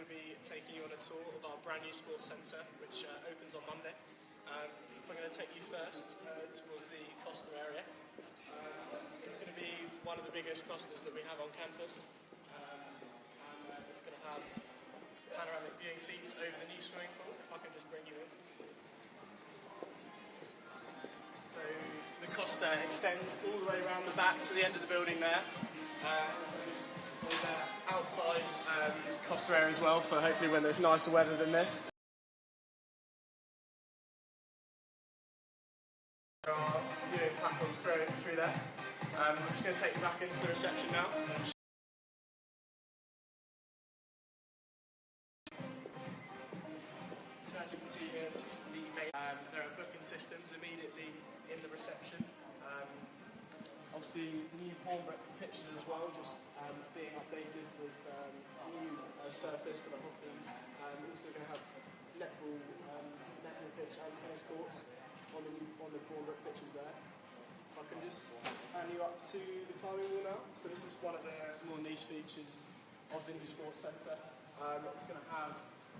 going to be taking you on a tour of our brand new sports centre, which opens on Monday. We're going to take you first towards the Costa area. It's going to be one of the biggest Costas that we have on campus. It's going to have panoramic viewing seats over the new swimming pool, if I can just bring you in. So the Costa extends all the way around the back to the end of the building there. Outside Costa area as well, for hopefully when there's nicer weather than this. There are viewing platforms through there. I'm just going to take you back into the reception now. So as you can see here, this is the main, there are booking systems immediately in the reception. Obviously the new Hornbrook pitches as well, just being updated with new surface for the hockey. We're also going to have netball pitch and tennis courts on the Hornbrook pitches there. If I can just hand you up to the climbing wall now. So this is one of the more niche features of the new sports centre. It's going to have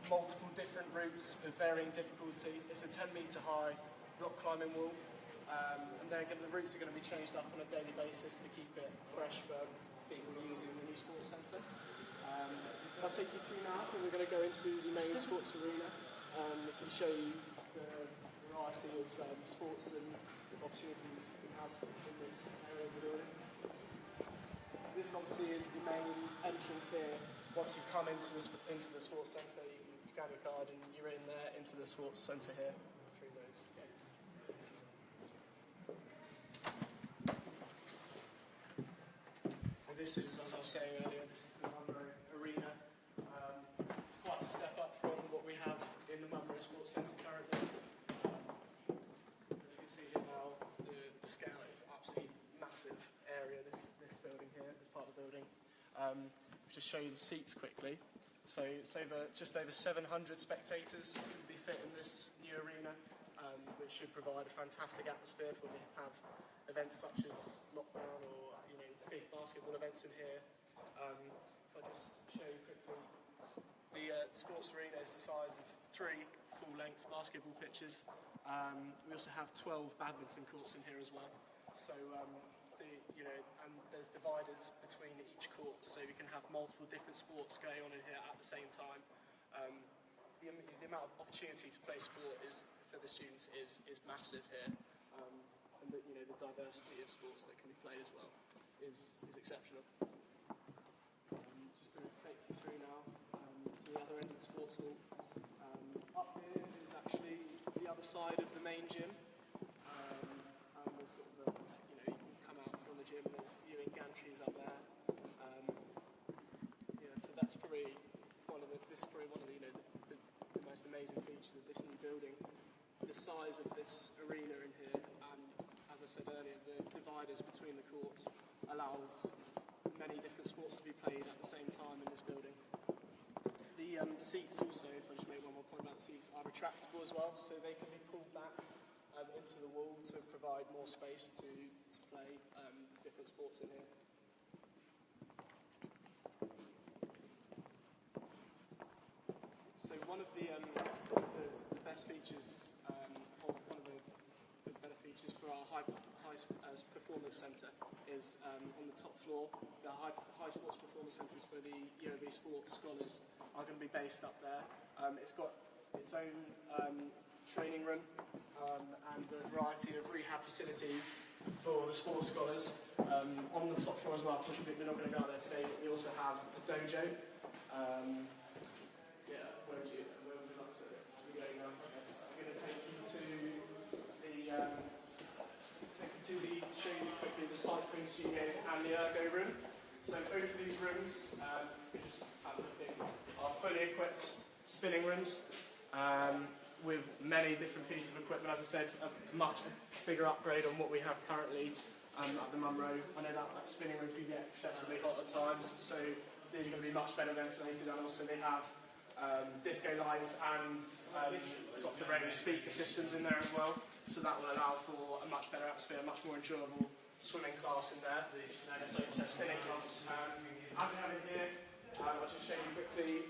multiple different routes of varying difficulty. It's a 10-metre high rock climbing wall. And then again, the routes are going to be changed up on a daily basis to keep it fresh for people using the new sports centre. I'll take you through now, and we're going to go into the main sports arena. We can show you the variety of sports and opportunities we have in this area of the building. This obviously is the main entrance here. Once you've come into the sports centre, you can scan your card and you're in there into the sports centre here through those gates. This is, as I was saying earlier, this is the Munro Arena. It's quite a step up from what we have in the Munro Sports Centre currently. As you can see here now, the scale is absolutely massive area, this building here, this part of the building. I'll just show you the seats quickly. So it's just over 700 spectators will be fit in this new arena, which should provide a fantastic atmosphere for when we have events such as lockdown or big basketball events in here. If I just show you quickly, the sports arena is the size of 3 full-length basketball pitches. We also have 12 badminton courts in here as well. So and there's dividers between each court, so we can have multiple different sports going on in here at the same time. The amount of opportunity to play sport for the students is massive here, and the diversity of sports that can be played as well is exceptional. Just going to take you through now to the other end of the sports hall. Up here is actually the other side of the main gym. And there's sort of you can come out from the gym and there's viewing gantries up there. So that's probably one of the most amazing features of this new building. The size of this arena in here, and as I said earlier, the dividers between the courts allows many different sports to be played at the same time in this building. The seats also, if I just make one more point about the seats, are retractable as well, so they can be pulled back into the wall to provide more space to play different sports in here. So one of the best features, or one of the better features for our high performance centre is on the top floor. The high sports performance centres for the UOB sports scholars are going to be based up there. It's got its own training room and a variety of rehab facilities for the sports scholars. On the top floor as well, unfortunately we're not going to go out there today, but we also have a dojo. Where would you like to be going now? I'm going to take you to show you quickly the cycling studios and the ergo room. So both of these rooms, we just have a look, are fully equipped spinning rooms with many different pieces of equipment. As I said, a much bigger upgrade on what we have currently at the Munro. I know that spinning room can get excessively hot at times, so these are going to be much better ventilated, and also they have disco lights and top-of-the-range speaker systems in there as well, so that will allow for a much better atmosphere, a much more enjoyable swimming class in there. So spinning class. As we have it here, I'll just show you quickly,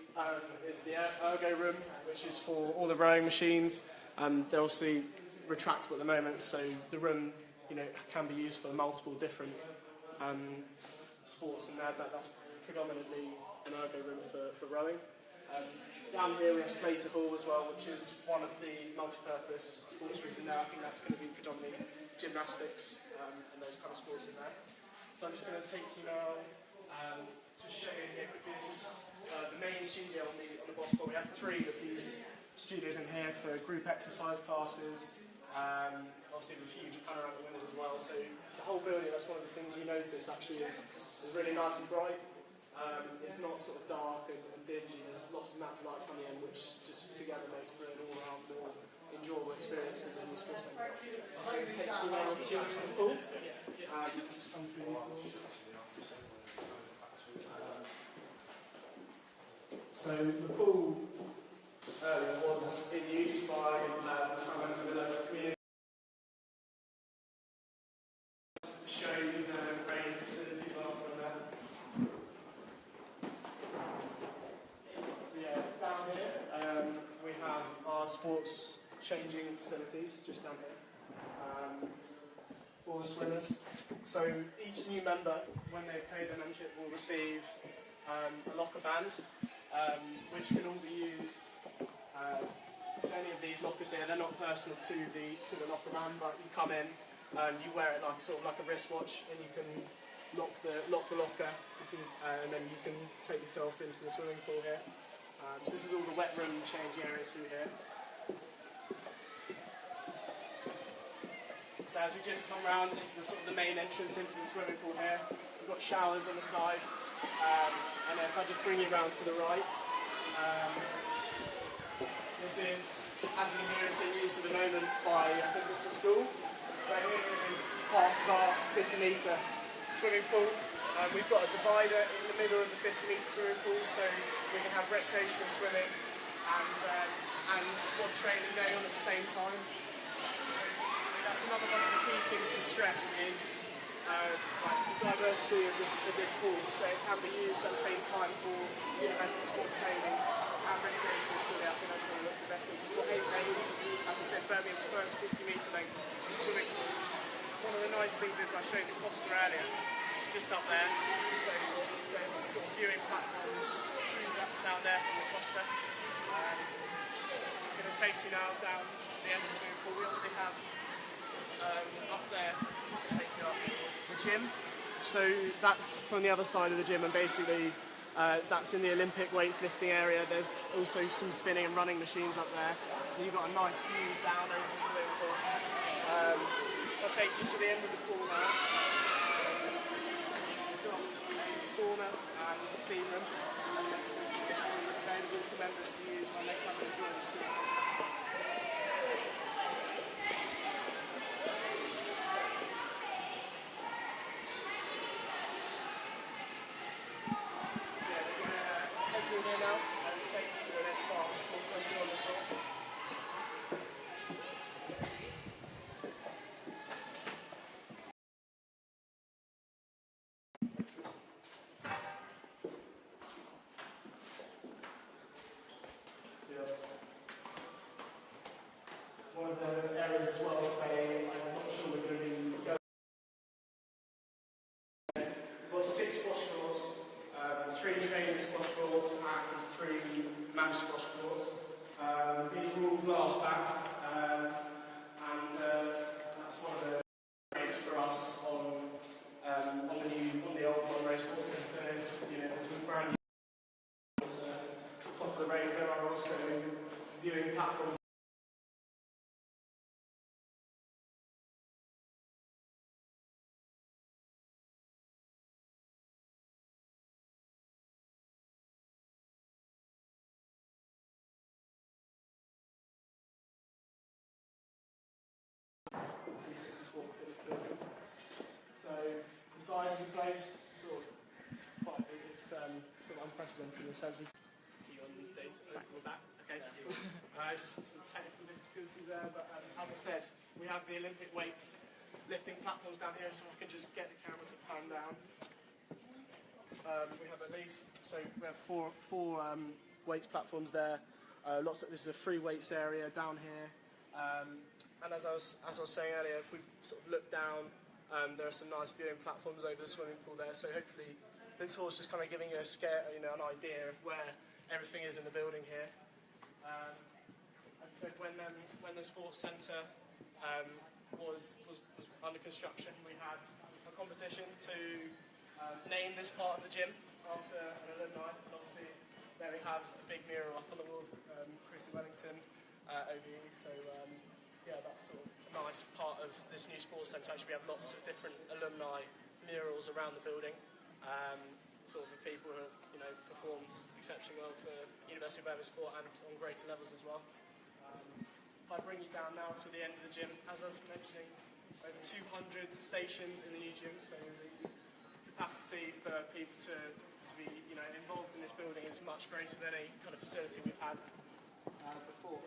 is the ergo room, which is for all the rowing machines. They're obviously retractable at the moment, so the room, can be used for multiple different sports, and that's predominantly an ergo room for rowing. Down here we have Slater Hall as well, which is one of the multi-purpose sports rooms in there. I think that's going to be predominantly gymnastics and those kind of sports in there. So I'm just going to take you now, just show you here quickly. This is the main studio on the bottom floor. We have 3 of these studios in here for group exercise classes, obviously with huge panoramic windows as well. So the whole building, that's one of the things you notice actually is really nice and bright. It's not sort of dark and dingy. There's lots of natural light coming in, which just together makes for an all-round more enjoyable experience in the new sports centre. I'm going to take you now to the pool. Just come through these doors. So the pool earlier was in use by some members of the local community. Show you the range of facilities on offer there. So yeah, down here we have our sports changing facilities just down here for the swimmers. So each new member, when they pay their membership, will receive a locker band, which can all be used to any of these lockers here. They're not personal to the locker band, but you come in and you wear it like a wristwatch, and you can lock the locker, and then you can take yourself into the swimming pool here. So this is all the wet room changing areas through here. So as we just come round, this is the main entrance into the swimming pool here. We've got showers on the side, and then if I just bring you round to the right, this is, as you can hear, it's in use at the moment by, I think this is school. Right here is part of our 50-metre swimming pool. We've got a divider in the middle of the 50-metre swimming pool, so we can have recreational swimming and squad training going on at the same time. That's another one of the key things to stress is the diversity of this pool, so it can be used at the same time for university squad training and recreational swimming. I think that's one of the best things. It's got 8 lanes, as I said, Birmingham's first 50-metre length swimming pool. One of the nice things is I showed the Costa earlier. It's just up there, so there's sort of viewing platforms down there from the Costa. I'm going to take you now down to the end of the swimming pool. We also have up there, take you up, the gym. So that's from the other side of the gym, and basically that's in the Olympic weights lifting area. There's also some spinning and running machines up there. And you've got a nice view down over the swimming pool. I'll take you to the end of the pool now. We've got a sauna and steam room available for members to use when they come and join the season. Here now, and take you to the next part of the sports centre on the top. One of the areas as well today, I'm not sure we're going to be going. We've got 6 squash courts. 3 training squash courts and 3 match squash courts. These are all glass backed, and that's one of the grades for us on the old Monroe Sports Centre. Is the brand new at the top of the range. There are also viewing platforms. So the size of the place, quite big. It's sort of unprecedented in the sense we on data open back. Okay. Just some technical difficulties there, but as I said, we have the Olympic weights lifting platforms down here, so I can just get the camera to pan down. We have at least, so we have four weights platforms there. This is a free weights area down here. And as I was saying earlier, if we sort of look down, there are some nice viewing platforms over the swimming pool there. So hopefully the tour's just kind of giving you a scare, an idea of where everything is in the building here. As I said, when the sports centre was under construction, we had a competition to name this part of the gym after an alumni. And obviously, there we have a big mural up on the wall, Chris Wellington over here. So yeah, that's sort of a nice part of this new sports centre. Actually, we have lots of different alumni murals around the building. Sort of the people who have performed exceptionally well for University of Birmingham sport and on greater levels as well. If I bring you down now to the end of the gym, as I was mentioning, over 200 stations in the new gym, so the capacity for people to be involved in this building is much greater than any kind of facility we've had before.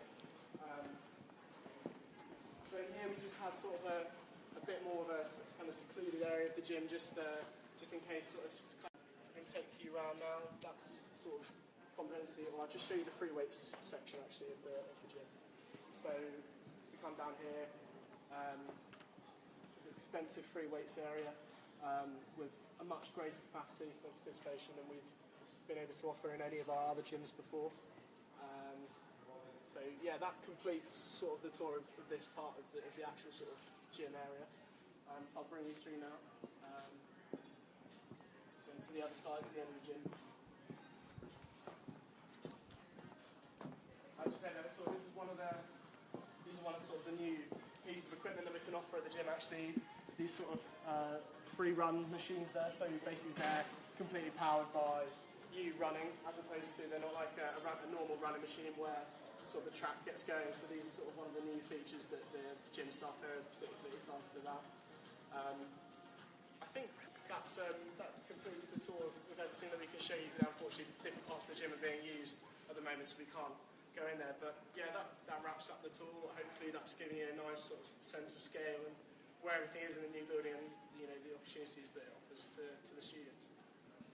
So here we just have sort of a bit more of a kind of secluded area of the gym, just in case sort of. Take you around now. That's sort of comprehensive. Well, I'll just show you the free weights section actually of the gym. So we come down here. There's an extensive free weights area with a much greater capacity for participation than we've been able to offer in any of our other gyms before. So yeah, that completes sort of the tour of this part of the actual sort of gym area. I'll bring you through now. To the other side, to the end of the gym. As we said, this is one of the sort of the new pieces of equipment that we can offer at the gym. Actually, these sort of free run machines there. So basically, they're completely powered by you running, as opposed to they're not like a normal running machine where sort of the track gets going. So these are sort of one of the new features that the gym staff are particularly excited about. I think that completes the tour of everything that we can show you today. Unfortunately, different parts of the gym are being used at the moment, so we can't go in there. But yeah, that wraps up the tour. Hopefully that's giving you a nice sort of sense of scale and where everything is in the new building and the opportunities that it offers to the students.